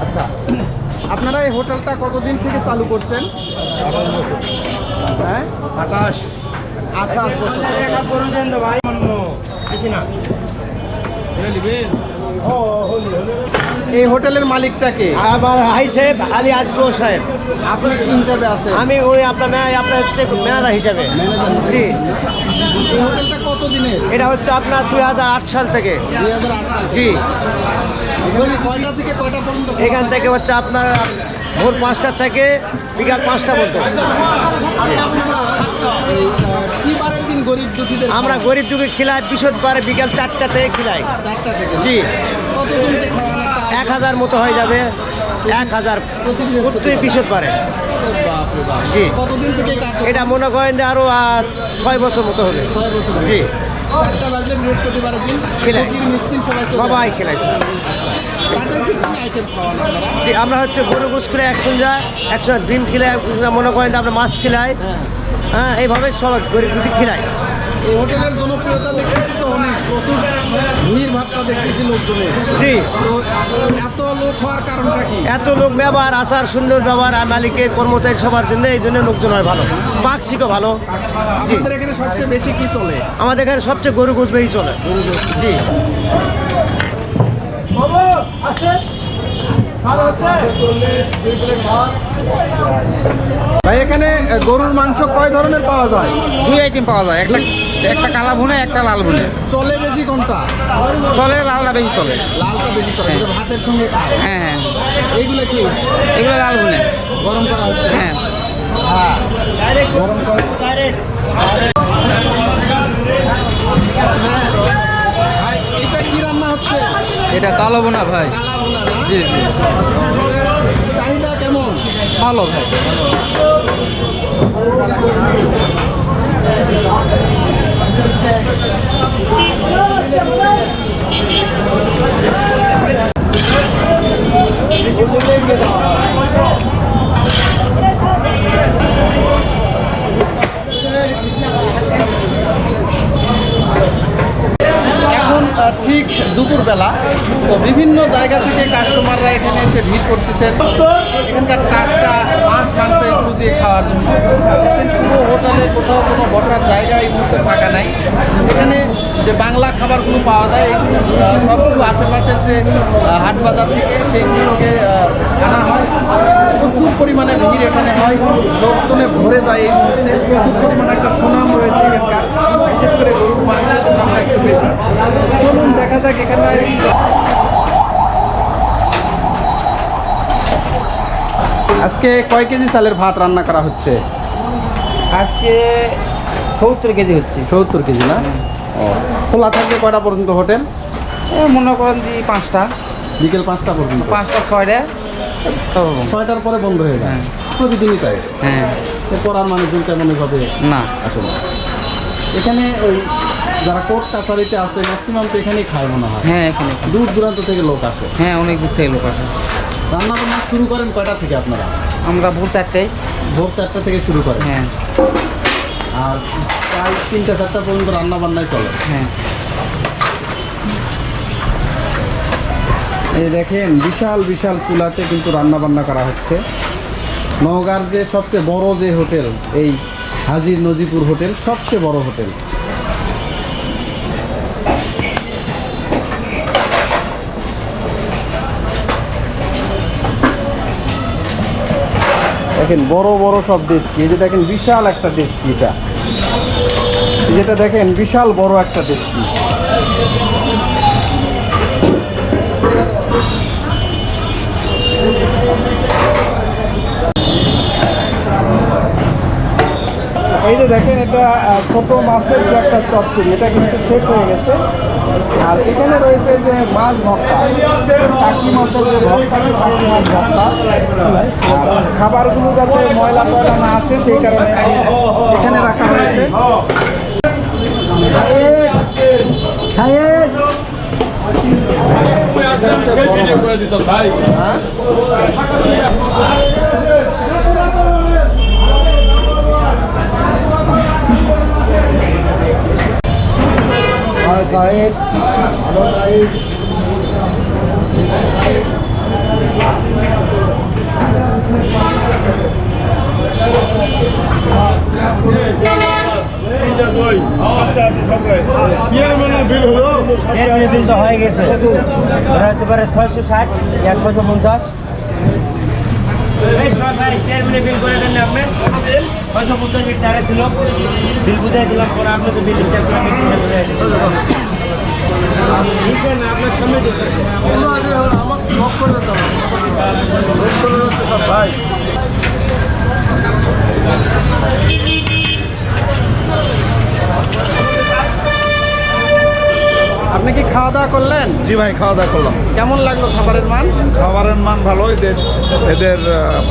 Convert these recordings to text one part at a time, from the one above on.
আচ্ছা, আপনারা এই হোটেলটা কতদিন থেকে চালু করছেন? হ্যাঁ, 28 বছর। এই হোটেলের মালিকটা কে? আমার হাই সাহেব আলী আজগর সাহেব। আপনি কি হিসাবে আছেন? আমি ওই আপনার হচ্ছে ম্যানেজার হিসাবে। জি। এই হোটেলটা কতদিনের? এটা হচ্ছে আপনার 2008 সাল থেকে। 2008 সাল। জি। কয়টা থেকে কয়টা পর্যন্ত? এখান থেকে হচ্ছে আপনার ভোর 5টা থেকে বিকাল 5টা পর্যন্ত। কি বারের দিন গরিব দুঃখীদের আমরা গরিব যুগে খিলাই বৃহস্পতিবার বিকাল 4টা থেকে খিলাই। 4টা থেকে? জি। কতজনকে খাওয়ানো? 1000 মতো হয়ে যাবে। 1000 প্রতি বৃহস্পতিবারে। বাপরে বাপ। জি। কতদিন থেকে এই কাজ? এটা মনে করেন যে আরো 6 বছর মতো হবে। 6 বছর। জি। 4টা বাজলে বৃহস্পতিবারের দিন খিলাই। ফকির মিসকিন সবাই চলে সবাই যায়। খেলাইছে। তাদেরকে কি আইটেম খাওয়ানো আপনারা? জি, আমরা হচ্ছে গরু গোস করে 100 ডিম খিলাই, মনে করেন যে আমরা মাছ খিলাই। হ্যাঁ। হ্যাঁ, এইভাবে সব গরিব দুঃখী খিলাই। এই হোটেলের জনপ্রিয়তা দেখতেছি তো অনেক, প্রচুর ভিড় ভাবটা দেখতেছি লোকজনের। জি। তো এত লোক হওয়ার কারণটা কি? এত লোক ব্যবহার, আচার, সুন্দর ব্যবহার, আর মালিকের কর্মচারী সবার জন্য, এই জন্য লোকজন হয় ভালো, পাকশিকও ভালো। জি। আমাদের এখানে সবচেয়ে বেশি কি চলে? আমাদের এখানে সবচেয়ে গরু গোস বেশি চলে। জি। ভাই, এখানে গরুর মাংস কয় ধরনের পাওয়া যায়? 2 আইটেম পাওয়া যায়, একটা কালা ভুনে, একটা লাল ভুনে। চলে বেশি কোনটা? চলে লালটা বেশি চলে। লালটা বেশি চলে, যেটা ভাতের সঙ্গে খায়। হ্যাঁ হ্যাঁ, এইগুলো কি এগুলো লাল ভুনে। গরম করা হচ্ছে? হ্যাঁ, গরম করা। ভাই, এটা কি রান্না হচ্ছে? এটা কালো ভুনা ভাই। কালা ভুনা না? জি জি, চাহিদা কেমন? ভালো ভাই। এখন ঠিক দুপুরবেলা, তো বিভিন্ন জায়গা থেকে কাস্টমাররা এখানে এসে ভিড় করতেছেন এখানকার টাটকা মাছ মাংস একটু দিয়ে খাওয়ার জন্য। পুরো হোটেলে কোথাও কোনো বসার জায়গা এই মুহূর্তে ফাঁকা নাই। এখানে যে বাংলা খাবারগুলো পাওয়া যায় এগুলো সবগুলো আশেপাশের যে হাট বাজার থেকে সেইগুলো থেকে আনা হয়। প্রচুর পরিমাণে ভিড় এখানে হয়, লোকজনে ভরে যায়। এই মুহূর্তে প্রচুর পরিমাণে একটা সুনাম রয়েছে এখানকার, বিশেষ করে গরুর মাংসের সুনামটা একটু বেশি। চলুন দেখা যাক এখানে। আজকে কয় কেজি চালের ভাত রান্না করা হচ্ছে? আজকে 70 কেজি হচ্ছে। 70 কেজি না? ও, খোলা থাকবে কয়টা পর্যন্ত হোটেল? মনে করেন যে 5টা, বিকেল 5টা পর্যন্ত। 5টা 6টা, 6টার পরে বন্ধ হয়ে যায়। হ্যাঁ। প্রতিদিনই তাই? হ্যাঁ। এরপর আর মানুষজন তেমন এভাবে না, আসে না। এখানে ওই যারা কোর্ট কাছারিতে আছে ম্যাক্সিমাম তো এখানেই খায় মনে হয়। হ্যাঁ এখানে। দূর দূরান্ত থেকে লোক আসে। হ্যাঁ, অনেক দূর থেকে লোক আসে। রান্না বান্না শুরু করেন কয়টা থেকে আপনারা? আমরা ভোর 4টায়। ভোর 4টা থেকে শুরু করেন? হ্যাঁ আর প্রায় 3টা 4টা পর্যন্ত রান্না বান্নাই চলে? হ্যাঁ। এই দেখেন বিশাল বিশাল চুলাতে কিন্তু রান্না বান্না করা হচ্ছে। নওগাঁর যে সবচেয়ে বড় যে হোটেল, এই হাজির নজিপুর হোটেল সবচেয়ে বড় হোটেল। দেখেন বড় বড় সব ডেস্কি, এই যে দেখেন বিশাল একটা ডেস্কি, এটা যেটা দেখেন বিশাল বড় একটা ডেস্কি। এই যে দেখেন এটা ছোট মাছের যে একটা চচ্চড়ি, এটা কিন্তু শেষ হয়ে গেছে। আর এখানে রয়েছে যে মাছ ভর্তা, টাকি মাছের যে ভর্তা, টাকি মাছ ভর্তা। আর খাবারগুলো যাতে ময়লা টয়লা না আসে সেই কারণে এখানে রাখা হয়েছে। হ্যাঁ? এর বিল তো হয়ে গেছে ওরা হতে পারে 660 ইয়া 650 এই সব ভাই চেয়ারম্যানের বিল করে দেন না আপনি 650 এর টাকা ছিল বিল বুঝাই দিলাম পরে আপনি তো বিল চেক করে মেশিনে বুঝাই দিলেন ঠিক আছে না আপনার সামনে দিতে আমাকে লক করে দিতে হবে লক করে দিতে সব ভাই আপনি কি খাওয়া দাওয়া করলেন? জি ভাই, খাওয়া দাওয়া করলাম। কেমন লাগলো খাবারের মান? খাবারের মান ভালো, এদের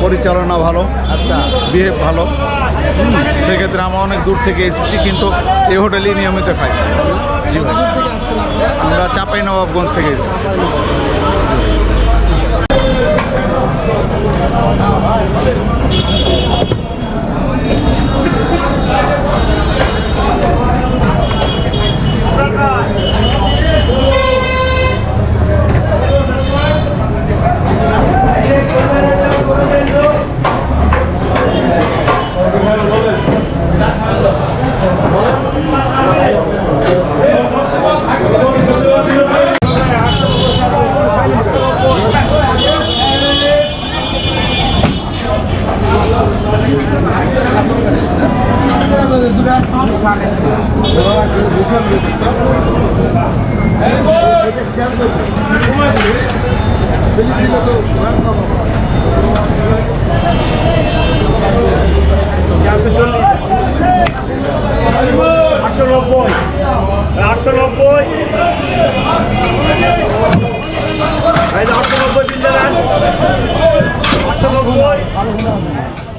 পরিচালনা ভালো, আচ্ছা, বিহেভ ভালো। সেক্ষেত্রে আমরা অনেক দূর থেকে এসেছি, কিন্তু এই হোটেলেই নিয়মিত খাই। জি ভাই, কত দূর থেকে আসছেন আপনারা? আমরা চাঁপাইনবাবগঞ্জ থেকে এসেছি। $890 বিল দেন। $890